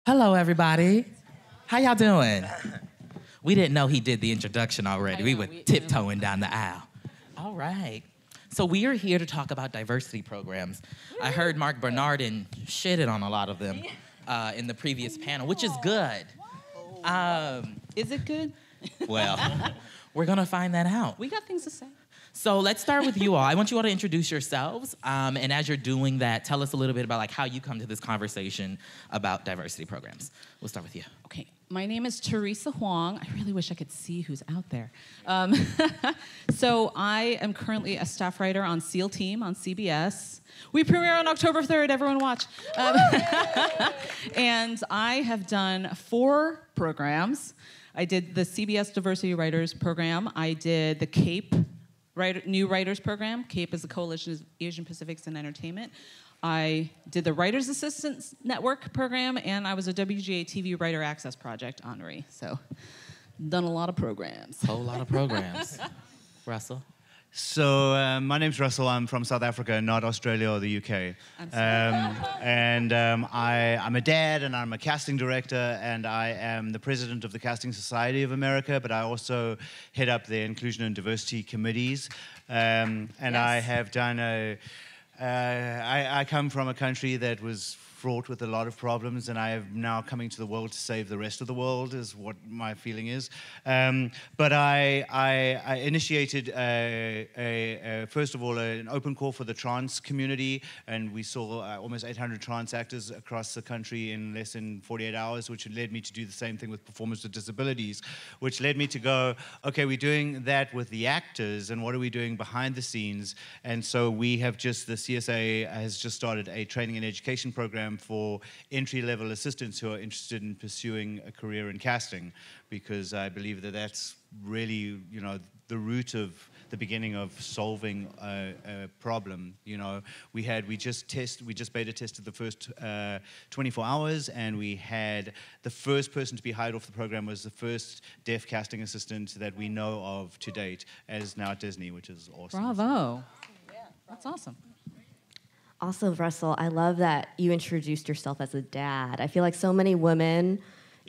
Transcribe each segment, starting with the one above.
Hello, everybody. How y'all doing? We didn't know he did the introduction already. We were tiptoeing down the aisle. All right. So we are here to talk about diversity programs. I heard Mark Bernardin shitted on a lot of them in the previous panel, which is good. Is it good? Well, we're going to find that out. We got things to say. So let's start with you all. I want you all to introduce yourselves. And as you're doing that, tell us a little bit about how you come to this conversation about diversity programs. We'll start with you. Okay, my name is Teresa Huang. I really wish I could see who's out there. So I am currently a staff writer on SEAL Team on CBS. We premiere on October 3rd, everyone watch. And I have done 4 programs. I did the CBS Diversity Writers Program. I did the CAPE New Writers Program. CAPE is the Coalition of Asian Pacifics in Entertainment. I did the Writers Assistance Network Program, and I was a WGA TV Writer Access Project honoree. So, done a lot of programs. A whole lot of programs. Russell? So, my name's Russell. I'm from South Africa, not Australia or the UK. I'm a dad, and I'm a casting director, and I am the president of the Casting Society of America, but I also head up the Inclusion and Diversity Committees. And yes. I have done I come from a country that was fraught with a lot of problems, and I am now coming to the world to save the rest of the world, is what my feeling is. But I initiated, first of all, an open call for the trans community, and we saw almost 800 trans actors across the country in less than 48 hours, which led me to do the same thing with performers with disabilities, which led me to go, okay, we're doing that with the actors, and what are we doing behind the scenes? And so we have the CSA has just started a training and education program for entry-level assistants who are interested in pursuing a career in casting, because I believe that that's really, the root of the beginning of solving a problem. We just beta tested the first 24 hours, and we had the first person to be hired off the program was the first deaf casting assistant that we know of to date, as now at Disney, which is awesome. Bravo. That's awesome. Also, Russell, I love that you introduced yourself as a dad. I feel like so many women,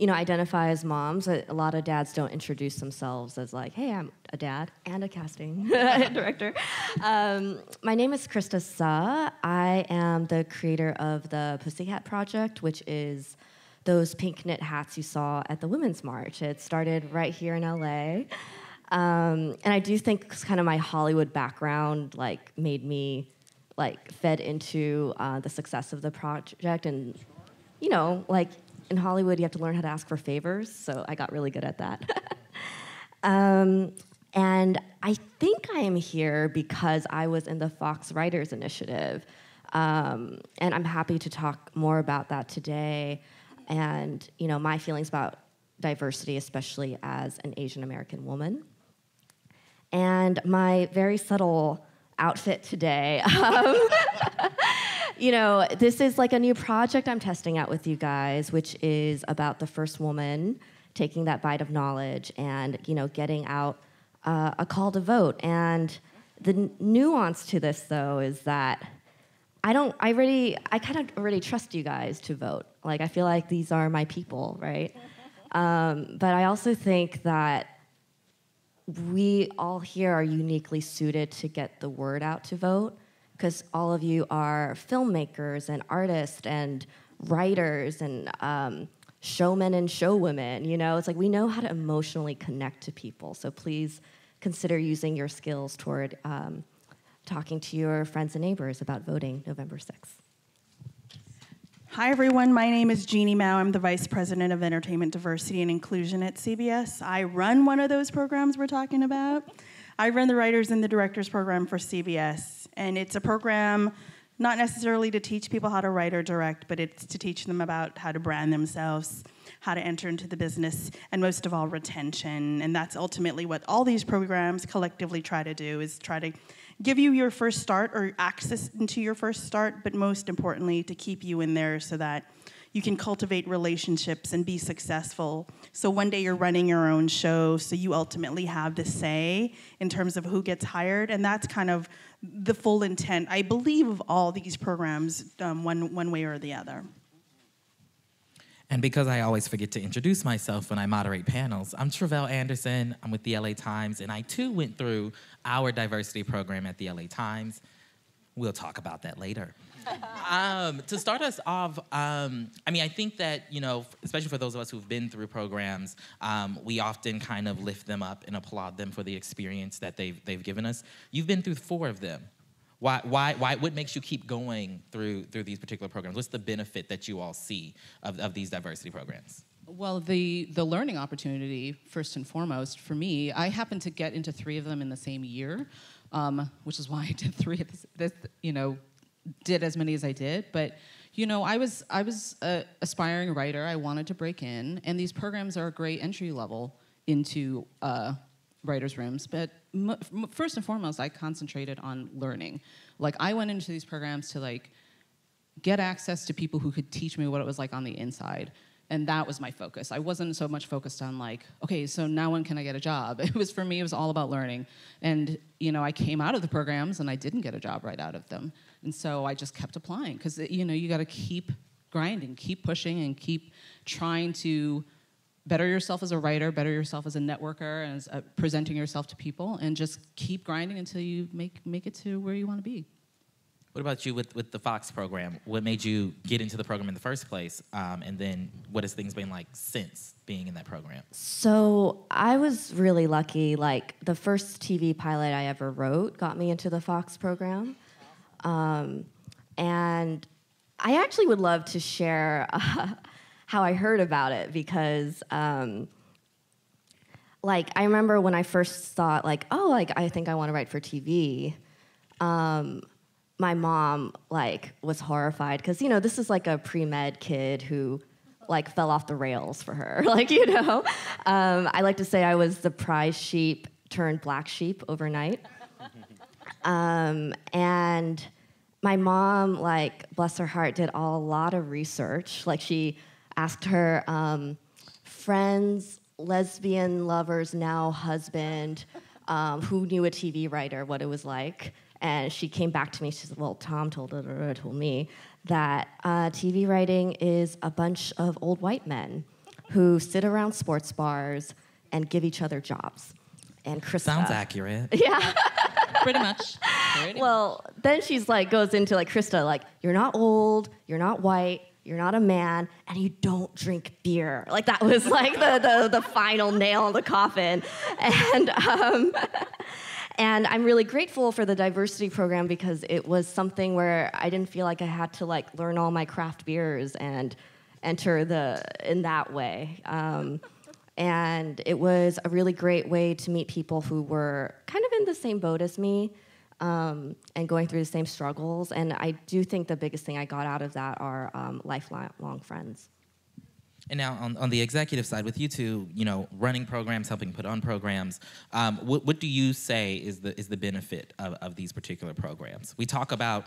identify as moms. A lot of dads don't introduce themselves as like, hey, I'm a dad and a casting director. My name is Krista Suh. I am the creator of the Pussycat Project, which is those pink knit hats you saw at the Women's March. It started right here in LA. And I do think kind of my Hollywood background made me fed into the success of the project. And, in Hollywood, you have to learn how to ask for favors, so I got really good at that. And I think I am here because I was in the Fox Writers Initiative. And I'm happy to talk more about that today and, my feelings about diversity, especially as an Asian American woman. And my very subtle outfit today. This is a new project I'm testing out with you guys, which is about the first woman taking that bite of knowledge and, getting out a call to vote. And the nuance to this, though, is that I kind of already trust you guys to vote. I feel like these are my people, right? But I also think that we all here are uniquely suited to get the word out to vote, because all of you are filmmakers and artists and writers and showmen and showwomen. It's we know how to emotionally connect to people. So please consider using your skills toward talking to your friends and neighbors about voting November 6th. Hi, everyone. My name is Jeanne Mau. I'm the Vice President of Entertainment Diversity and Inclusion at CBS. I run one of those programs we're talking about. I run the Writers and the Directors program for CBS, and it's a program not necessarily to teach people how to write or direct, but it's to teach them about how to brand themselves, how to enter into the business, and most of all, retention. And that's ultimately what all these programs collectively try to do, is try to give you your first start or access into your first start, but most importantly, to keep you in there so that you can cultivate relationships and be successful. So one day you're running your own show, so you ultimately have the say in terms of who gets hired, and that's kind of the full intent, I believe, of all these programs, one way or the other. And because I always forget to introduce myself when I moderate panels, I'm Tre'vell Anderson. I'm with the LA Times, and I too went through our diversity program at the LA Times. We'll talk about that later. To start us off, I think that, especially for those of us who've been through programs, we often kind of lift them up and applaud them for the experience that they've given us. You've been through 4 of them. Why? What makes you keep going through these particular programs? What's the benefit that you all see of these diversity programs? Well, the learning opportunity, first and foremost, for me, I happened to get into 3 of them in the same year, which is why I did 3 of this, did as many as I did. But, I was an aspiring writer. I wanted to break in, and these programs are a great entry level into writers' rooms. But first and foremost, I concentrated on learning. I went into these programs to, get access to people who could teach me what it was like on the inside. And that was my focus. I wasn't so much focused on okay, so now when can I get a job? For me, it was all about learning. And, I came out of the programs and I didn't get a job right out of them. And so I just kept applying because, you got to keep grinding, keep pushing, and keep trying to better yourself as a writer, better yourself as a networker, and as presenting yourself to people, and just keep grinding until you make it to where you want to be. What about you with the Fox program? What made you get into the program in the first place? And then what has things been like since being in that program? So I was really lucky. The first TV pilot I ever wrote got me into the Fox program. And I actually would love to share how I heard about it because, I remember when I first thought, I think I want to write for TV. My mom, was horrified because, this is a pre-med kid who, fell off the rails for her. I like to say I was the prize sheep turned black sheep overnight. And my mom, bless her heart, did a lot of research. She asked her friends, lesbian lovers, now husband, who knew a TV writer, what it was like. And she came back to me, she said, well, Tom told me that TV writing is a bunch of old white men who sit around sports bars and give each other jobs. And Krista... Sounds accurate. Yeah. Pretty much. Well, then she's goes into Krista, you're not old, you're not white, you're not a man, and you don't drink beer. That was the final nail in the coffin. And I'm really grateful for the diversity program because it was something where I didn't feel like I had to learn all my craft beers and enter in that way. And it was a really great way to meet people who were kind of in the same boat as me and going through the same struggles. And I do think the biggest thing I got out of that are lifelong friends. And now on the executive side, with you two, running programs, helping put on programs, what do you say is the benefit of these particular programs? We talk about,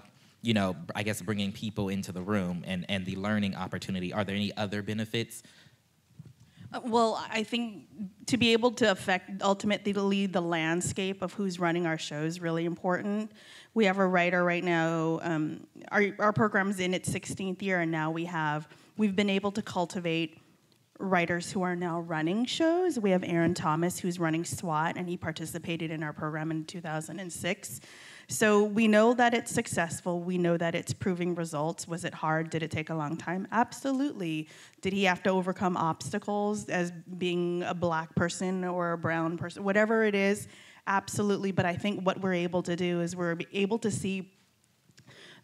I guess bringing people into the room and the learning opportunity. Are there any other benefits? Well, I think to be able to ultimately lead the landscape of who's running our show is really important. We have a writer right now. Our program's in its 16th year, and now we've been able to cultivate writers who are now running shows. We have Aaron Thomas, who's running SWAT, and he participated in our program in 2006. So we know that it's successful. We know that it's proving results. Was it hard? Did it take a long time? Absolutely. Did he have to overcome obstacles as being a black person or a brown person? Whatever it is, absolutely. But I think what we're able to do is we're able to see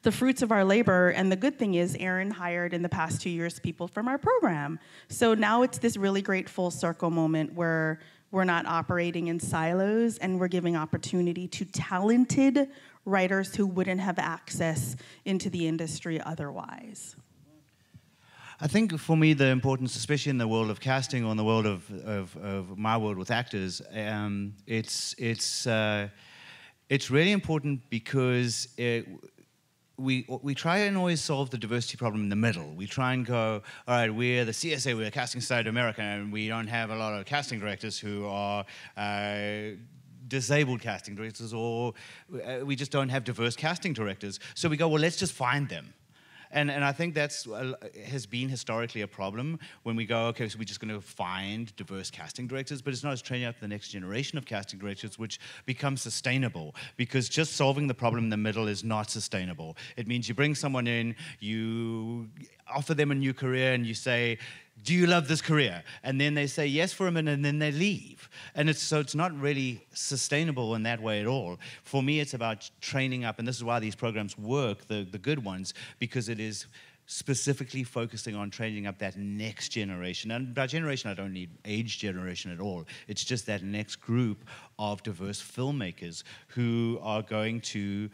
the fruits of our labor, and the good thing is Aaron hired in the past 2 years people from our program. So now it's this really great full circle moment where we're not operating in silos and we're giving opportunity to talented writers who wouldn't have access into the industry otherwise. I think for me the importance, especially in the world of casting or in the world of my world with actors, it's really important because we try and always solve the diversity problem in the middle. We try and go, all right, we're the CSA, we're a Casting Society of America, and we don't have a lot of casting directors who are disabled casting directors, or we just don't have diverse casting directors. So we go, well, let's just find them. And I think that's has been historically a problem when we go, okay, so we're just going to find diverse casting directors, but it's not as training up the next generation of casting directors, which becomes sustainable, because just solving the problem in the middle is not sustainable. It means you bring someone in, you offer them a new career, and you say, do you love this career? And then they say yes for a minute, and then they leave. And it's not really sustainable in that way at all. For me, it's about training up, and this is why these programs work, the good ones, because it is specifically focusing on training up that next generation. And by generation, I don't need age generation at all. It's just that next group of diverse filmmakers who are going to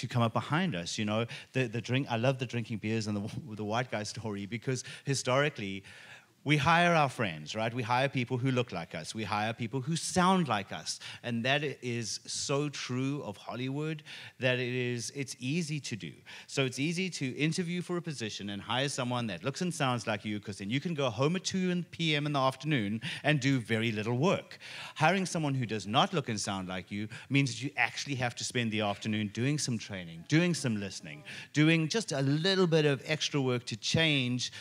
come up behind us. You know, I love the drinking beers and the white guy story, because historically, we hire our friends, right? We hire people who look like us. We hire people who sound like us. And that is so true of Hollywood that it's easy to do. So it's easy to interview for a position and hire someone that looks and sounds like you, because then you can go home at 2 p.m. in the afternoon and do very little work. Hiring someone who does not look and sound like you means that you actually have to spend the afternoon doing some training, doing some listening, doing just a little bit of extra work to change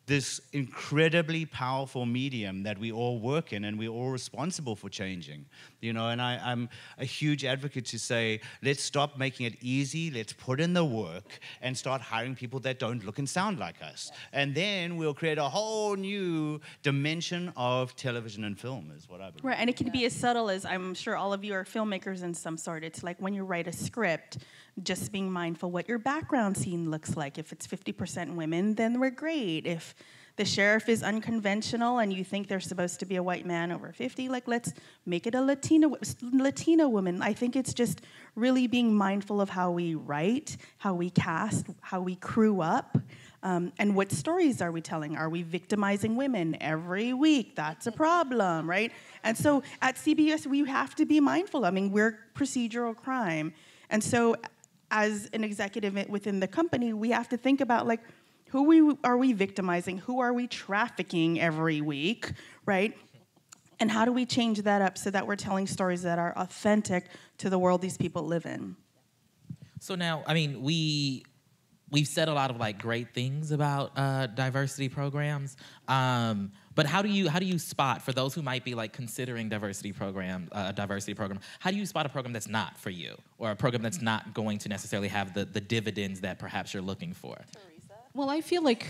this incredibly powerful medium that we all work in and we're all responsible for changing. You know, and I'm a huge advocate to say, let's stop making it easy, let's put in the work and start hiring people that don't look and sound like us. And then we'll create a whole new dimension of television and film, is what I believe. Right, and it can be as subtle as, I'm sure all of you are filmmakers in some sort. It's like when you write a script, just being mindful what your background scene looks like. If it's 50% women, then we're great. If the sheriff is unconventional and you think they're supposed to be a white man over 50, like, let's make it a Latina woman. I think it's just really being mindful of how we write, how we cast, how we crew up, and what stories are we telling? Are we victimizing women every week? That's a problem, right? And so at CBS, we have to be mindful. I mean, we're procedural crime. And so as an executive within the company, we have to think about, like, who are we victimizing? Who are we trafficking every week, right? And how do we change that up so that we're telling stories that are authentic to the world these people live in? So now, I mean, we've said a lot of like great things about diversity programs, but how do you spot, for those who might be like considering a diversity program, how do you spot a program that's not for you, or a program that's not going to necessarily have the dividends that perhaps you're looking for? Well, I feel like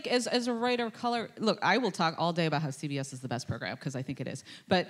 as a writer of color, look, I will talk all day about how CBS is the best program, because I think it is. But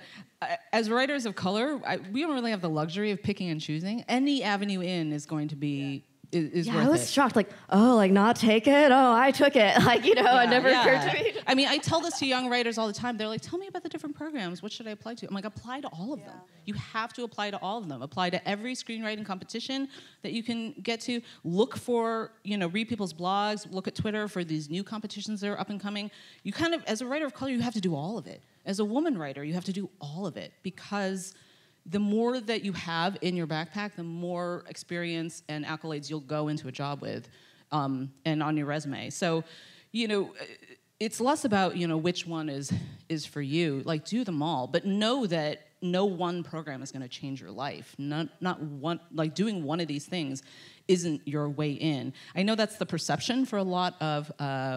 as writers of color, we don't really have the luxury of picking and choosing. Any avenue in is going to be is worth it. I was shocked, like, oh, like, not take it? Oh, I took it. Like, you know, it never occurred to me. I mean, I tell this to young writers all the time. They're like, tell me about the different programs. What should I apply to? I'm like, apply to all of them. You have to apply to all of them. Apply to every screenwriting competition that you can get to. Look for, read people's blogs. Look at Twitter for these new competitions that are up and coming. You kind of, as a writer of color, you have to do all of it. As a woman writer, you have to do all of it, because the more that you have in your backpack, the more experience and accolades you'll go into a job with, and on your resume. So, it's less about, which one is for you. Like, do them all, but know that no one program is going to change your life. Not one, like, doing one of these things isn't your way in. I know that's the perception for a lot of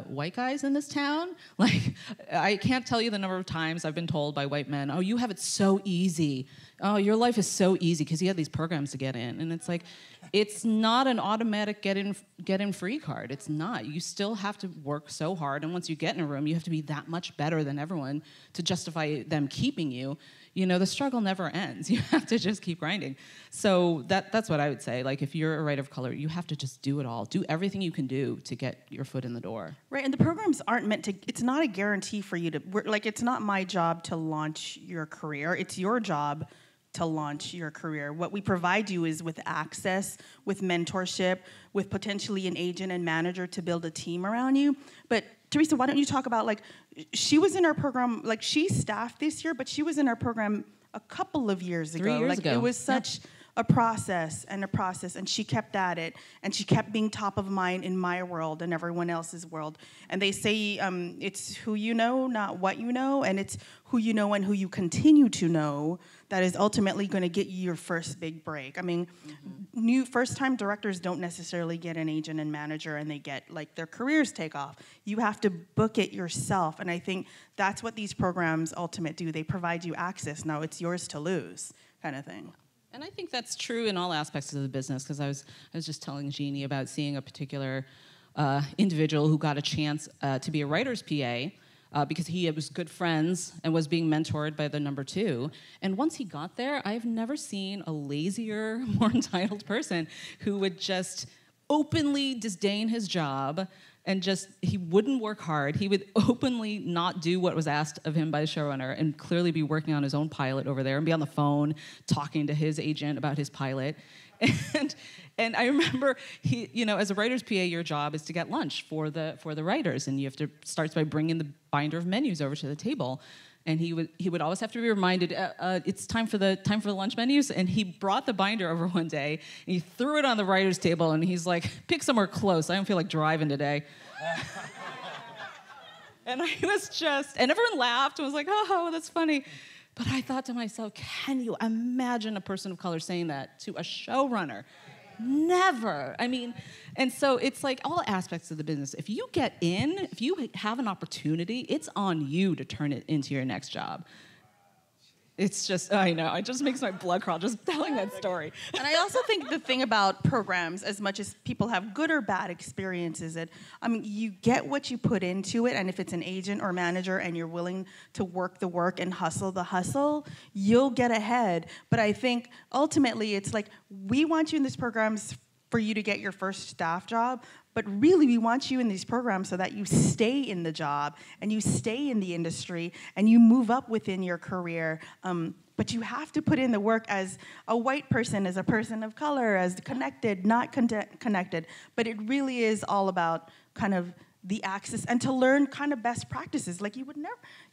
white guys in this town. Like, I can't tell you the number of times I've been told by white men, oh, you have it so easy. Oh, your life is so easy because you have these programs to get in. And it's like, it's not an automatic get in free card. It's not. You still have to work so hard. And once you get in a room, you have to be that much better than everyone to justify them keeping you. The struggle never ends. You have to just keep grinding. So that's what I would say. Like, if you're a writer of color, you have to just do it all. Do everything you can do to get your foot in the door. Right, and the programs aren't meant to, it's not a guarantee for you to, it's not my job to launch your career. It's your job to launch your career. What we provide you is with access, with mentorship, with potentially an agent and manager to build a team around you. But Teresa, why don't you talk about, like, she was in our program, like, she staffed this year, but she was in our program a couple of years ago. 3 years ago. It was such a process and a process, and she kept at it, and she kept being top of mind in my world and everyone else's world. And they say it's who you know, not what you know, and it's who you know and who you continue to know that is ultimately going to get you your first big break. I mean, new first-time directors don't necessarily get an agent and manager and they get, like, their careers take off. You have to book it yourself, and I think that's what these programs ultimately do. They provide you access. Now it's yours to lose, kind of thing. And I think that's true in all aspects of the business, because I was just telling Jeannie about seeing a particular individual who got a chance to be a writer's PA because he was good friends and was being mentored by the number 2. And once he got there, I've never seen a lazier, more entitled person who would just openly disdain his job and he wouldn't work hard. He would openly not do what was asked of him by the showrunner and clearly be working on his own pilot over there and be on the phone talking to his agent about his pilot. And I remember, as a writer's PA, your job is to get lunch for the writers, and you have to start by bringing the binder of menus over to the table. And he would always have to be reminded, it's time for the lunch menus. And he brought the binder over one day, and he threw it on the writer's table, and he's like, pick somewhere close. I don't feel like driving today. And I was and everyone laughed and was like, oh, that's funny. But I thought to myself, can you imagine a person of color saying that to a showrunner? Never. I mean, and so it's like all aspects of the business. If you get in, if you have an opportunity, it's on you to turn it into your next job. It's just, I know, it just makes my blood crawl just telling that story. And I also think the thing about programs, as much as people have good or bad experiences, you get what you put into it, and if it's an agent or manager and you're willing to work the work and hustle the hustle, you'll get ahead. But I think ultimately it's like, we want you in these programs for you to get your first staff job, but really we want you in these programs so that you stay in the job and you stay in the industry and you move up within your career. But you have to put in the work as a white person, as a person of color, as connected, not connected. But it really is all about kind of the access and to learn kind of best practices. Like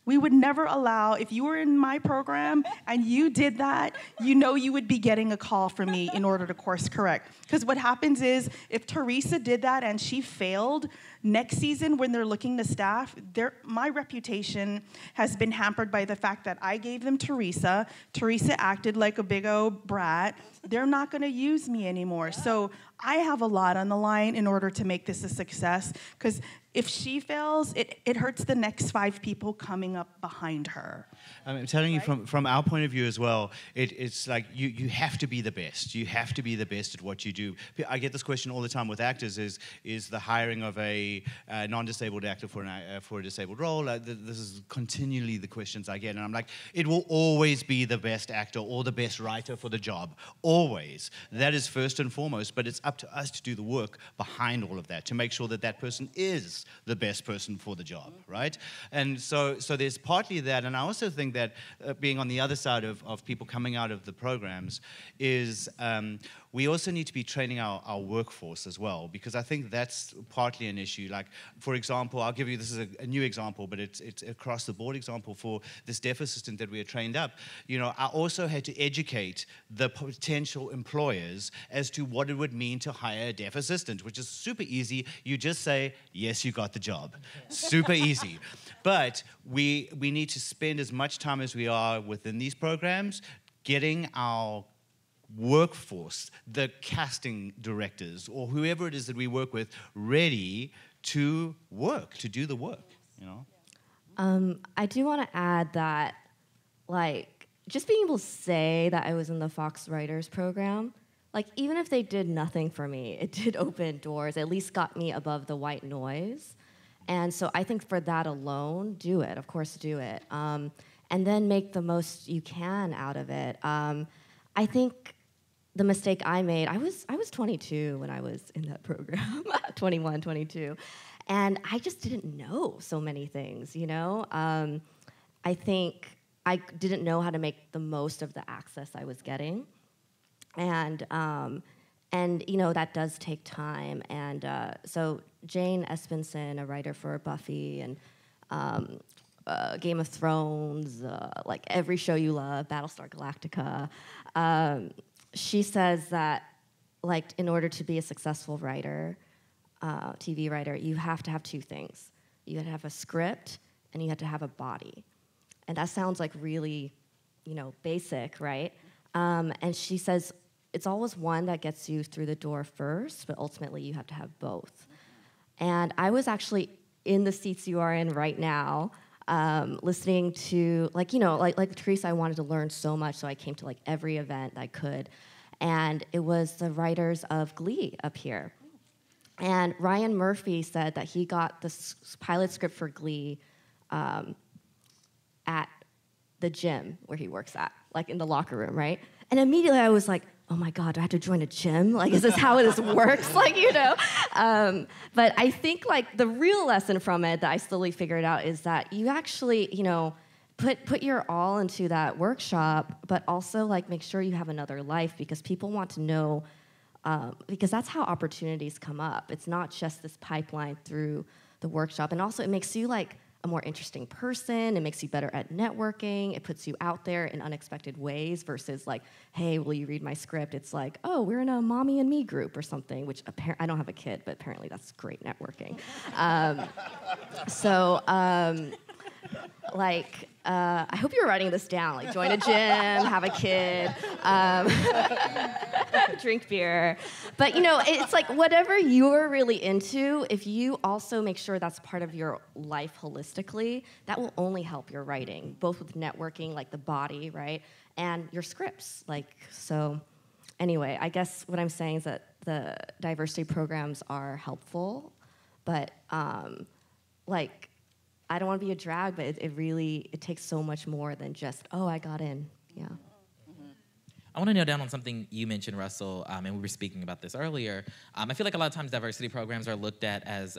we would never allow, if you were in my program and you did that, you would be getting a call from me in order to course correct. Because what happens is, if Teresa did that and she failed, next season when they're looking to staff, my reputation has been hampered by the fact that I gave them Teresa. Teresa acted like a big old brat. They're not going to use me anymore. So I have a lot on the line in order to make this a success, because if she fails, it hurts the next 5 people coming up behind her. I'm telling you from our point of view as well, it's like you have to be the best. You have to be the best at what you do. I get this question all the time with actors, is the hiring of a non-disabled actor for a disabled role. This is continually the questions I get, and I'm like, it will always be the best actor or the best writer for the job. Always. That is first and foremost, but it's up to us to do the work behind all of that, to make sure that that person is the best person for the job, right? And so there's partly that, and I also think that being on the other side of people coming out of the programs is we also need to be training our workforce as well, because I think that's partly an issue. Like, for example, I'll give you, this is a new example, but it's across the board example for this deaf assistant that we had trained up. I also had to educate the potential employers as to what it would mean to hire a deaf assistant, which is super easy. You just say, yes, you got the job. Super easy. But we need to spend as much time as we are within these programs getting our workforce, the casting directors, or whoever it is that we work with, ready to work, to do the work, I do want to add that, just being able to say that I was in the Fox Writers program, even if they did nothing for me, it did open doors, at least got me above the white noise. And so I think for that alone, do it, of course do it. And then make the most you can out of it. I think the mistake I made, I was 22 when I was in that program, 21, 22. And I just didn't know so many things, I think I didn't know how to make the most of the access I was getting. And that does take time. And so Jane Espenson, a writer for Buffy and Game of Thrones, every show you love, Battlestar Galactica, she says that, like, in order to be a successful writer, TV writer, you have to have two things. You have to have a script, and you have to have a body. And that sounds like really, basic, right? And she says it's always one that gets you through the door first, but ultimately you have to have both. And I was actually in the seats you are in right now, listening to, like Teresa, I wanted to learn so much, so I came to, like, every event I could. And it was the writers of Glee up here. And Ryan Murphy said that he got the pilot script for Glee at the gym where he works at, like in the locker room, right? And immediately I was like, oh my God, do I have to join a gym? Like, is this how this works? But I think, like, the real lesson from it that I slowly figured out is that you actually, put your all into that workshop, but also, like, make sure you have another life, because people want to know, because that's how opportunities come up. It's not just this pipeline through the workshop. And also it makes you, like, a more interesting person. It makes you better at networking. It puts you out there in unexpected ways versus, like, hey, will you read my script? It's like, oh, we're in a mommy and me group or something, which I don't have a kid, but apparently that's great networking. I hope you're writing this down. Like, join a gym, have a kid, drink beer. But, it's like whatever you're really into, if you also make sure that's part of your life holistically, that will only help your writing, both with networking, like the body, right, and your scripts. So anyway, I guess what I'm saying is that the diversity programs are helpful, but, I don't want to be a drag, but it takes so much more than just, oh, I got in, yeah. I want to nail down on something you mentioned, Russell, and we were speaking about this earlier. I feel like a lot of times diversity programs are looked at as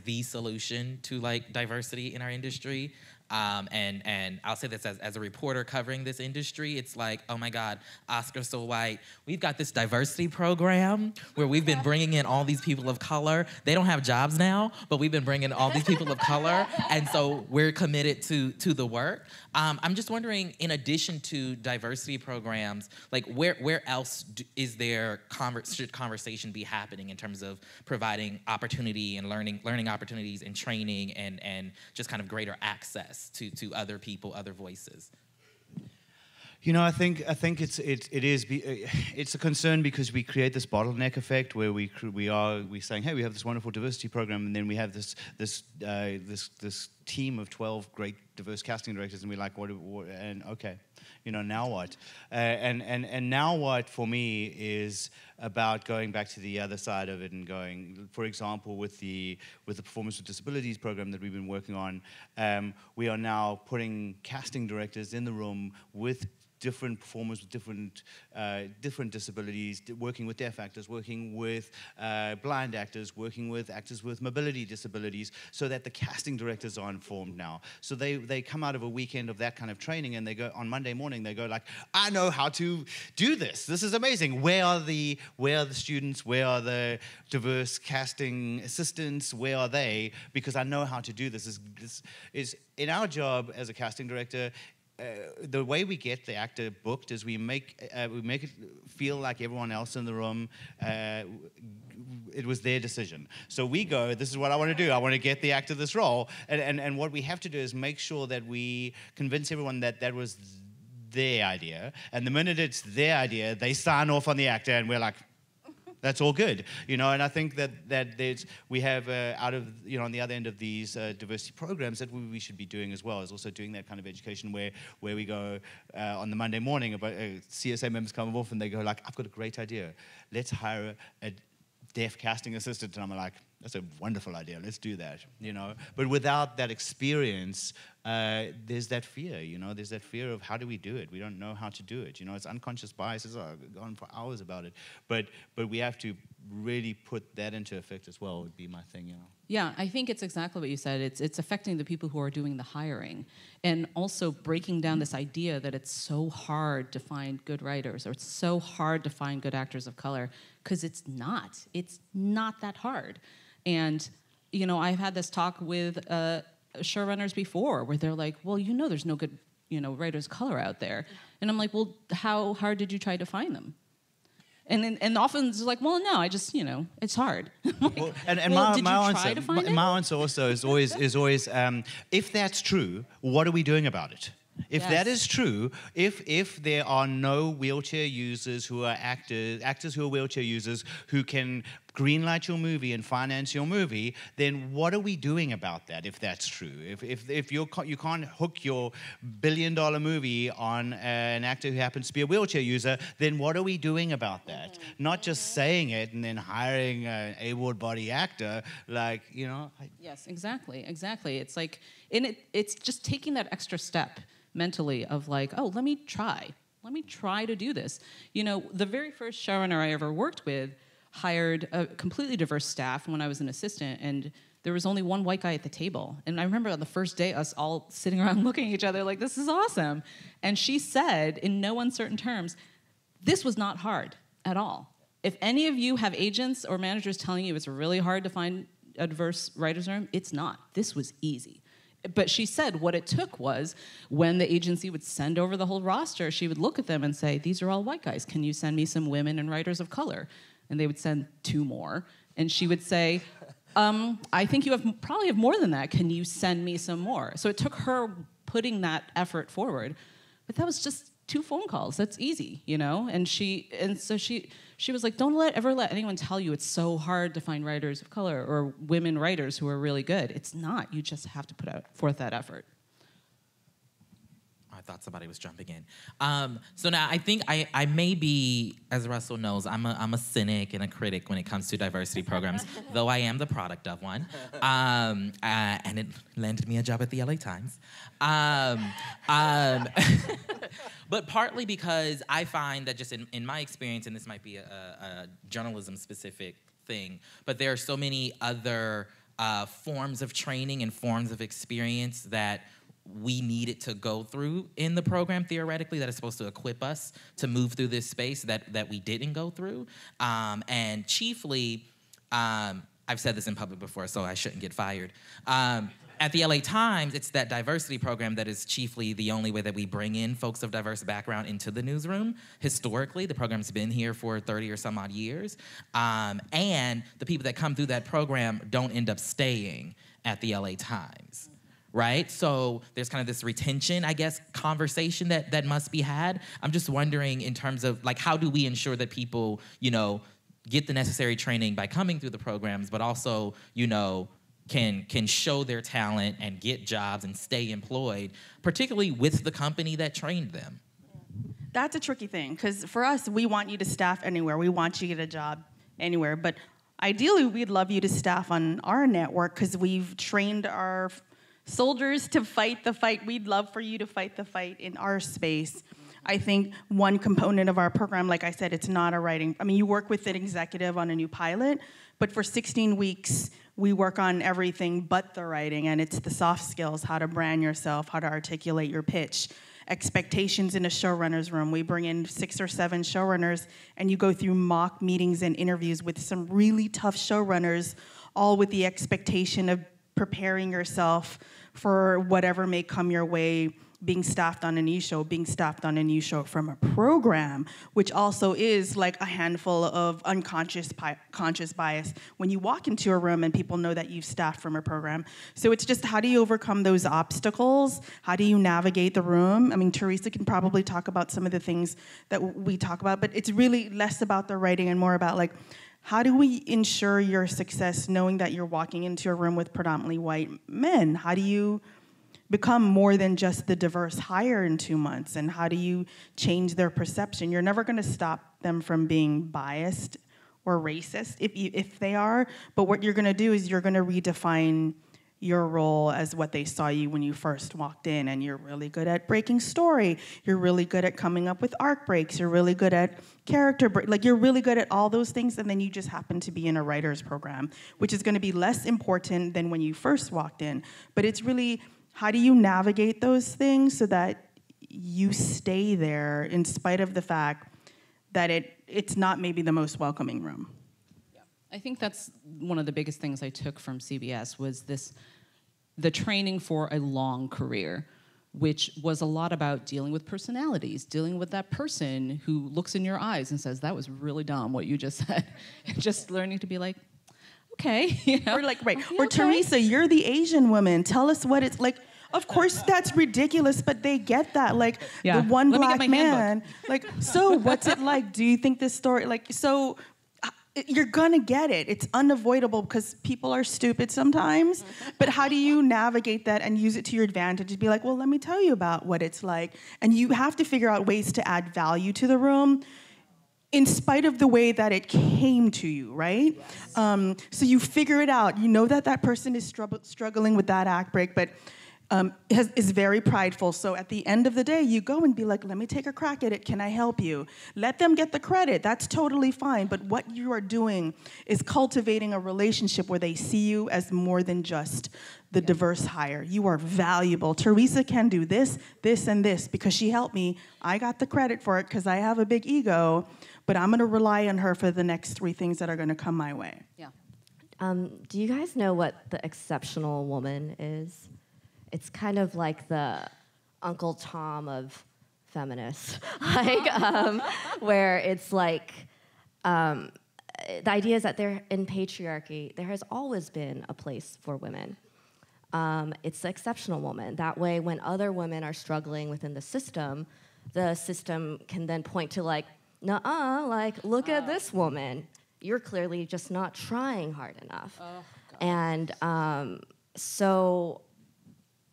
the solution to, like, diversity in our industry. And I'll say this as a reporter covering this industry, it's like, oh my God, Oscar so white. We've got this diversity program where we've been bringing in all these people of color. They don't have jobs now, but we've been bringing all these people of color, and so we're committed to the work. I'm just wondering, in addition to diversity programs, like, where else is there should conversation be happening in terms of providing opportunity and learning opportunities and training and just kind of greater access to other people, other voices? I think it's a concern because we create this bottleneck effect where we're saying, hey, we have this wonderful diversity program, and then we have this team of 12 great diverse casting directors, and we're like, what and okay, now what? And now what for me is about going back to the other side of it and going, for example, with the Performance with Disabilities program that we've been working on, we are now putting casting directors in the room with different performers with different disabilities, working with deaf actors, working with blind actors, working with actors with mobility disabilities, so that the casting directors are informed now. So they come out of a weekend of that kind of training, and they go on Monday morning, they go like, I know how to do this. This is amazing. Where are the students? Where are the diverse casting assistants? Where are they? Because I know how to do this. This is in our job as a casting director. The way we get the actor booked is we make it feel like everyone else in the room, it was their decision. So we go, this is what I want to do. I want to get the actor this role. And what we have to do is make sure that we convince everyone that was their idea. And the minute it's their idea, they sign off on the actor, and we're like, that's all good, and I think that we have on the other end of these diversity programs that we should be doing as well, is also doing that kind of education where we go on the Monday morning, about CSA members come off and they go like, I've got a great idea. Let's hire a deaf casting assistant. And I'm like, that's a wonderful idea. Let's do that, But without that experience, there's that fear, There's that fear of how do we do it? We don't know how to do it. It's unconscious biases. I've gone for hours about it. But we have to really put that into effect as well, would be my thing, Yeah, I think it's exactly what you said. It's affecting the people who are doing the hiring, and also breaking down this idea that it's so hard to find good writers, or it's so hard to find good actors of color, because it's not. It's not that hard. And, I've had this talk with showrunners before where they're like, well, there's no good writers of color out there. And I'm like, well, how hard did you try to find them? And often it's like, well, no, I just, it's hard. Like, well, my answer also is always, if that's true, what are we doing about it? If that is true, if there are no wheelchair users who are actors who are wheelchair users who can greenlight your movie and finance your movie, then what are we doing about that? If that's true, if you can't hook your billion-dollar movie on an actor who happens to be a wheelchair user, then what are we doing about that? Not just saying it and then hiring an able-bodied actor, Yes, exactly. It's like, it's just taking that extra step mentally of like, oh, let me try to do this. The very first showrunner I ever worked with hired a completely diverse staff when I was an assistant, and there was only one white guy at the table. And I remember on the first day, us all sitting around looking at each other like, this is awesome. And she said, in no uncertain terms, this was not hard at all. If any of you have agents or managers telling you it's really hard to find a diverse writer's room, it's not. This was easy. But she said what it took was when the agency would send over the whole roster, she would look at them and say, these are all white guys. Can you send me some women and writers of color? And they would send 2 more. And she would say, I think you probably have more than that. Can you send me some more? So it took her putting that effort forward. But that was just 2 phone calls. That's easy, And so she was like, don't ever let anyone tell you it's so hard to find writers of color or women writers who are really good. It's not. You just have to put forth that effort. I thought somebody was jumping in. So now I think I may be, as Russell knows, I'm a cynic and a critic when it comes to diversity programs, though I am the product of one. And it landed me a job at the LA Times. But partly because I find that just in my experience, and this might be a journalism-specific thing, but there are so many other forms of training and forms of experience that we needed to go through in the program, theoretically, that is supposed to equip us to move through this space that we didn't go through. And chiefly, I've said this in public before, so I shouldn't get fired. At the LA Times, it's that diversity program that is chiefly the only way that we bring in folks of diverse background into the newsroom. Historically, the program's been here for 30 or some odd years. And the people that come through that program don't end up staying at the LA Times. Right? So there's kind of this retention, I guess, conversation that must be had. I'm just wondering in terms of, like, how do we ensure that people, get the necessary training by coming through the programs, but also, can show their talent and get jobs and stay employed, particularly with the company that trained them? That's a tricky thing, because for us, we want you to staff anywhere. We want you to get a job anywhere. But ideally, we'd love you to staff on our network, because we've trained our soldiers to fight the fight. We'd love for you to fight the fight in our space. I think one component of our program, like I said, it's not a writing. You work with an executive on a new pilot, but for 16 weeks, we work on everything but the writing, and it's the soft skills, how to brand yourself, how to articulate your pitch, expectations in a showrunner's room. We bring in 6 or 7 showrunners, and you go through mock meetings and interviews with some really tough showrunners, all with the expectation of preparing yourself for whatever may come your way, being staffed on a new show from a program, which also is like a handful of conscious bias when you walk into a room and people know that you've staffed from a program. So it's just, how do you overcome those obstacles? How do you navigate the room? Teresa can probably talk about some of the things that we talk about, but it's really less about the writing and more about, like, how do we ensure your success knowing that you're walking into a room with predominantly white men? How do you become more than just the diverse hire in 2 months? And how do you change their perception? You're never going to stop them from being biased or racist if they are. But what you're going to do is you're going to redefine your role as what they saw you when you first walked in, and you're really good at breaking story. You're really good at coming up with arc breaks. You're really good at character break. Like, you're really good at all those things, and then you just happen to be in a writer's program, which is going to be less important than when you first walked in. But it's really, how do you navigate those things so that you stay there in spite of the fact that it's not maybe the most welcoming room? I think that's one of the biggest things I took from CBS was the training for a long career. which was a lot about dealing with personalities, dealing with that person who looks in your eyes and says, that was really dumb what you just said. And just learning to be like, okay. You know? Or like, right. Or Okay. Teresa, you're the Asian woman. Tell us what it's like. Of course, that's ridiculous, but they get that. Like, yeah. the one Let me get black my man. handbook. Like, so what's it like? Do you think this story, like, so you're gonna get it. It's unavoidable because people are stupid sometimes. But how do you navigate that and use it to your advantage to be like, well, let me tell you about what it's like. And you have to figure out ways to add value to the room in spite of the way that it came to you, right? Yes. So you figure it out. You know that that person is struggling with that act break, but is very prideful. So at the end of the day, you go and be like, let me take a crack at it. Can I help you? Let them get the credit. That's totally fine. But what you are doing is cultivating a relationship where they see you as more than just the diverse hire. You are valuable. Teresa can do this, this, and this because she helped me. I got the credit for it because I have a big ego, but I'm going to rely on her for the next 3 things that are going to come my way. Yeah. Do you guys know what the exceptional woman is? It's kind of like the Uncle Tom of feminists, like where it's like the idea is that in patriarchy there has always been a place for women. It's the exceptional woman. That way, when other women are struggling within the system can then point to like, nuh-uh, like look at this woman. You're clearly just not trying hard enough. Oh, and so.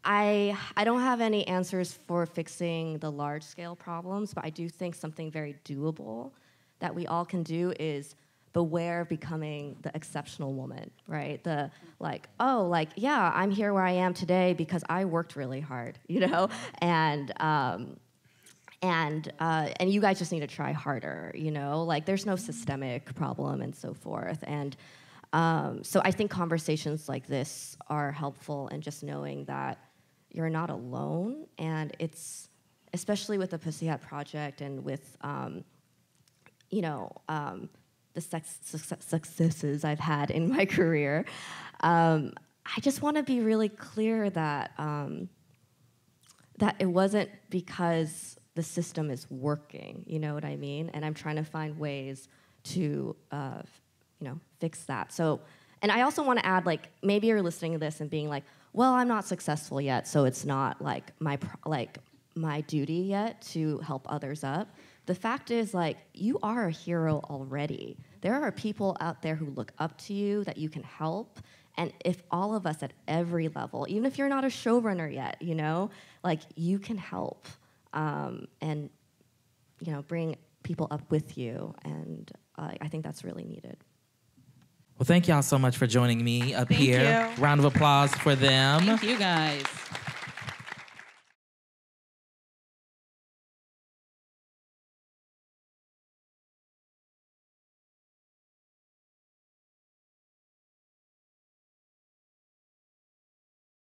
I don't have any answers for fixing the large-scale problems, but I do think something very doable that we all can do is beware of becoming the exceptional woman, right? The like, oh, like, yeah, I'm here where I am today because I worked really hard, you know? And you guys just need to try harder, you know? Like, there's no systemic problem and so forth. And so I think conversations like this are helpful in just knowing that you're not alone, and it's, especially with the Pussycat Project and with, the successes I've had in my career, I just want to be really clear that that it wasn't because the system is working, you know what I mean? And I'm trying to find ways to, fix that. So, and I also want to add, like, maybe you're listening to this and being like, well, I'm not successful yet, so it's not like my duty yet to help others up. The fact is, like, you are a hero already. There are people out there who look up to you that you can help, and if all of us at every level, even if you're not a showrunner yet, you know, like, you can help and, you know, bring people up with you, and I think that's really needed. Well, thank y'all so much for joining me up here. Thank you. Round of applause for them. Thank you guys.